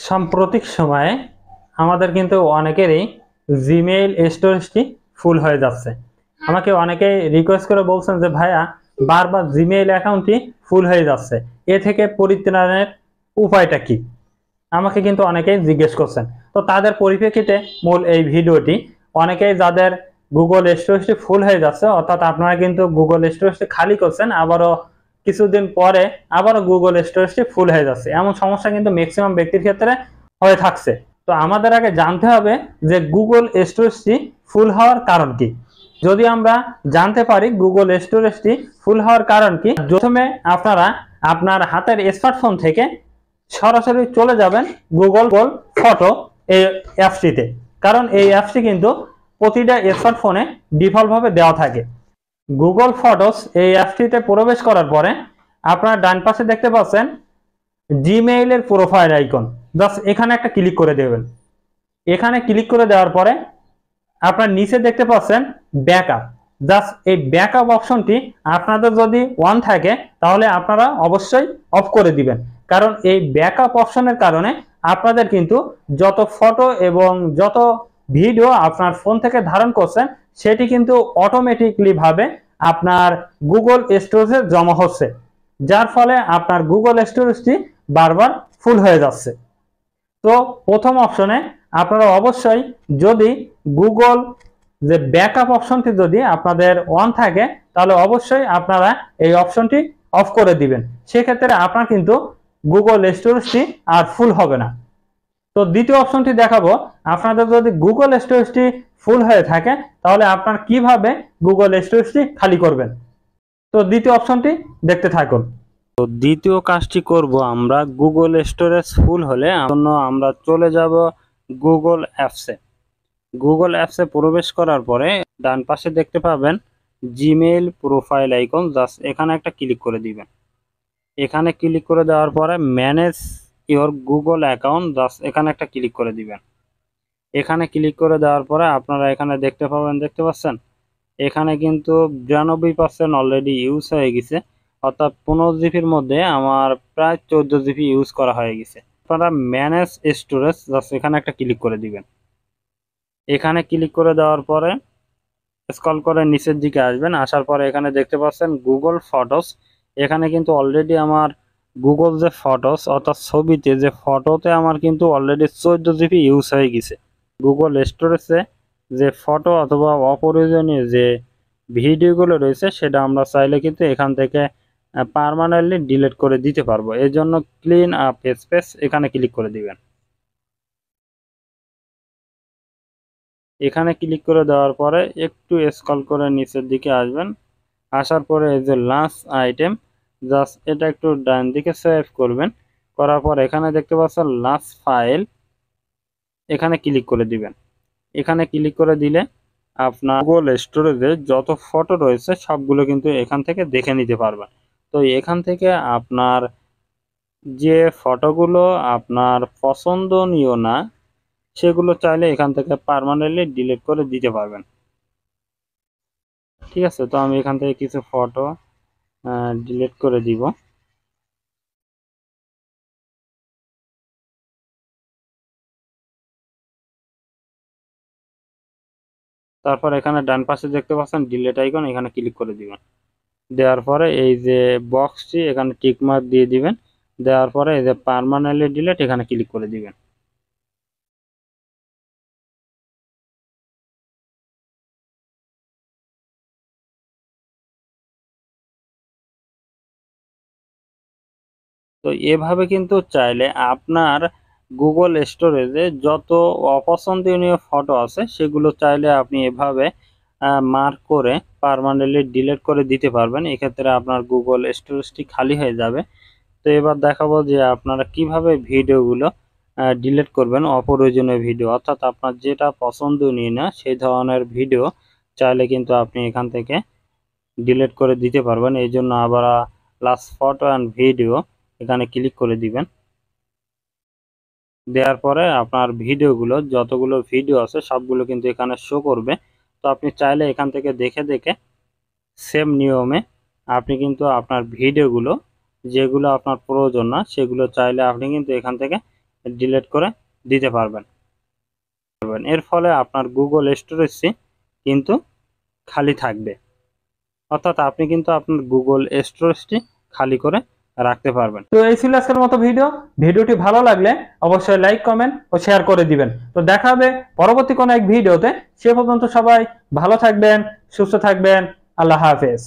সাম্প্রতিক সময়ে আমাদের কিন্তু অনেকেরই জিমেইল স্টোরেজটি ফুল হয়ে যাচ্ছে। আমাকে অনেকে রিকোয়েস্ট করে বলছেন যে ভাইয়া বারবার জিমেইল অ্যাকাউন্টটি ফুল হয়ে যাচ্ছে, এ থেকে পরিত্রাণের উপায়টা কি? আমাকে কিন্তু অনেকেই জিজ্ঞেস করছেন। তো তাদের পরিপ্রেক্ষিতে মূল এই ভিডিওটি। অনেকেই যাদের গুগল স্টোরেজটি ফুল হয়ে যাচ্ছে, অর্থাৎ আপনারা কিন্তু গুগল স্টোরেজটি খালি করছেন, আবারও কিছুদিন পরে আবারও গুগল স্টোরেজটি ফুল হয়ে যাচ্ছে, এমন সমস্যা কিন্তু ম্যাক্সিমাম ব্যক্তির ক্ষেত্রে হয়ে থাকছে। তো আমাদের আগে জানতে হবে যে গুগল স্টোরেজটি ফুল হওয়ার কারণ কি। যদি আমরা জানতে পারি গুগল স্টোরেজটি ফুল হওয়ার কারণ কি, প্রথমে আপনারা আপনার হাতের স্মার্টফোন থেকে সরাসরি চলে যাবেন গুগল ফটো এই অ্যাপসটিতে। কারণ এই অ্যাপসটি কিন্তু প্রতিটা স্মার্টফোনে ডিফল্টভাবে দেওয়া থাকে। গুগল ফটোস এই অ্যাপসটিতে প্রবেশ করার পরে আপনারা ডান পাশে দেখতে পাচ্ছেন জিমেইলের প্রোফাইল আইকন, জাস্ট এখানে একটা ক্লিক করে দেবেন। এখানে ক্লিক করে দেওয়ার পরে আপনার নিচে দেখতে পাচ্ছেন ব্যাকআপ। জাস্ট এই ব্যাকআপ অপশনটি আপনাদের যদি অন থাকে তাহলে আপনারা অবশ্যই অফ করে দিবেন। কারণ এই ব্যাকআপ অপশনের কারণে আপনাদের কিন্তু যত ফটো এবং যত ভিডিও আপনার ফোন থেকে ধারণ করছেন সেটি কিন্তু অটোমেটিকলি ভাবে আপনার গুগল স্টোরেজে জমা হচ্ছে, যার ফলে আপনার গুগল স্টোরেজটি বারবার ফুল হয়ে যাচ্ছে। তো প্রথম অপশনে আপনারা অবশ্যই যদি গুগল যে ব্যাকআপ অপশনটি যদি আপনাদের অন থাকে তাহলে অবশ্যই আপনারা এই অপশনটি অফ করে দিবেন। সেক্ষেত্রে আপনার কিন্তু গুগল স্টোরেজটি আর ফুল হবে না। তো দ্বিতীয় অপশনটি দেখাবো, আপনাদের যদি গুগল স্টোরেজটি ফুল হয়ে থাকে তাহলে আপনার কিভাবে গুগল স্টোরেজটি খালি করবেন। তো দ্বিতীয় অপশনটি দেখতে থাকুন। তো দ্বিতীয় কাজটি করব আমরা গুগল স্টোরেজ ফুল হলে আমরা চলে যাব গুগল অ্যাপসে। গুগল অ্যাপসে প্রবেশ করার পরে ডান পাশে দেখতে পাবেন জিমেইল প্রোফাইল আইকন, জাস্ট এখানে একটা ক্লিক করে দিবেন। এখানে ক্লিক করে দেওয়ার পরে manage your Google account, just এখানে একটা ক্লিক করে দিবেন। এখানে ক্লিক করে দেওয়ার পরে আপনারা এখানে দেখতে পাচ্ছেন এখানে কিন্তু 92% অলরেডি ইউজ হয়ে গেছে, অর্থাৎ 15 জিবির মধ্যে আমার প্রায় 14 জিবি ইউজ করা হয়ে গেছে। আপনারা ম্যানেজ স্টোরেজ, জাস্ট এখানে একটা ক্লিক করে দিবেন। এখানে ক্লিক করে দেওয়ার পরে স্ক্রল করে নিচের দিকে আসবেন, আসার পরে এখানে দেখতে পাচ্ছেন গুগল ফটোস। এখানে কিন্তু অলরেডি আমার গুগল যে ফটোস অর্থাৎ ছবিতে যে ফটোতে আমার কিন্তু অলরেডি 14 জিবি ইউজ হয়ে গেছে। গুগল স্টোরেজে যে ফটো অথবা অপ্রয়োজনীয় যে ভিডিওগুলো রয়েছে সেটা আমরা চাইলে কিন্তু এখান থেকে পার্মানেন্টলি ডিলিট করে দিতে পারবো। এর জন্য ক্লিন আপ স্পেস এখানে ক্লিক করে দিবেন। এখানে ক্লিক করে দেওয়ার পরে একটু স্ক্রল করে নিচের দিকে আসবেন, আসার পরে এই যে লাস্ট আইটেম, জাস্ট এটা একটু ডান দিকে সেভ করবেন। করার পর এখানে দেখতে পাচ্ছেন লাস্ট ফাইল, এখানে ক্লিক করে দিবেন। এখানে ক্লিক করে দিলে আপনার গুগল স্টোরেজে যত ফটো রয়েছে সবগুলো কিন্তু এখান থেকে দেখে নিতে পারবেন। তো এখান থেকে আপনার যে ফটোগুলো আপনার পছন্দনীয় না সেগুলো চাইলে এখান থেকে পার্মানেন্টলি ডিলিট করে দিতে পারবেন। ঠিক আছে, তো আমি এখান থেকে কিছু ফটো ডিলিট করে দিব। তারপর এখানে ডান পাশে দেখতে পাচ্ছেন ডিলিট আইকন, এখানে ক্লিক করে দিবেন। দেওয়ার পরে এই যে বক্সটি এখানে টিক মার্ক দিয়ে দিবেন। দেওয়ার পরে এই যে পার্মানেন্টলি ডিলিট এখানে ক্লিক করে দিবেন। তো এভাবে কিন্তু চাইলে আপনার গুগল স্টোরেজে যত অপছন্দনীয় ফটো আছে সেগুলো চাইলে আপনি এভাবে মার্ক করে পার্মানেন্টলি ডিলিট করে দিতে পারবেন। এক্ষেত্রে আপনার গুগল স্টোরেজটি খালি হয়ে যাবে। তো এবার দেখাবো যে আপনারা কিভাবে ভিডিওগুলো ডিলিট করবেন। অপ্রয়োজনীয় ভিডিও অর্থাৎ আপনার যেটা পছন্দনীয় না সেই ধরনের ভিডিও চাইলে কিন্তু আপনি এখান থেকে ডিলিট করে দিতে পারবেন। এই জন্য আবার লাস্ট ফটো অ্যান্ড ভিডিও এখানে ক্লিক করে দিবেন। দেওয়ার পরে আপনার ভিডিওগুলো যতগুলো ভিডিও আছে সবগুলো কিন্তু এখানে শো করবে। তো আপনি চাইলে এখান থেকে দেখে দেখে সেম নিয়মে আপনি কিন্তু আপনার ভিডিওগুলো যেগুলো আপনার প্রয়োজন না সেগুলো চাইলে আপনি কিন্তু এখান থেকে ডিলিট করে দিতে পারবেন। এর ফলে আপনার গুগল স্টোরেজটি কিন্তু খালি থাকবে, অর্থাৎ আপনি কিন্তু আপনার গুগল স্টোরেজটি খালি করে রাখতে পারবেন। তো এই ছিল আজকের মতো ভিডিওটি ভালো লাগলে অবশ্যই লাইক, কমেন্ট ও শেয়ার করে দিবেন। তো দেখা হবে পরবর্তী কোনো এক ভিডিওতে। সে পর্যন্ত সবাই ভালো থাকবেন, সুস্থ থাকবেন। আল্লাহ হাফেজ।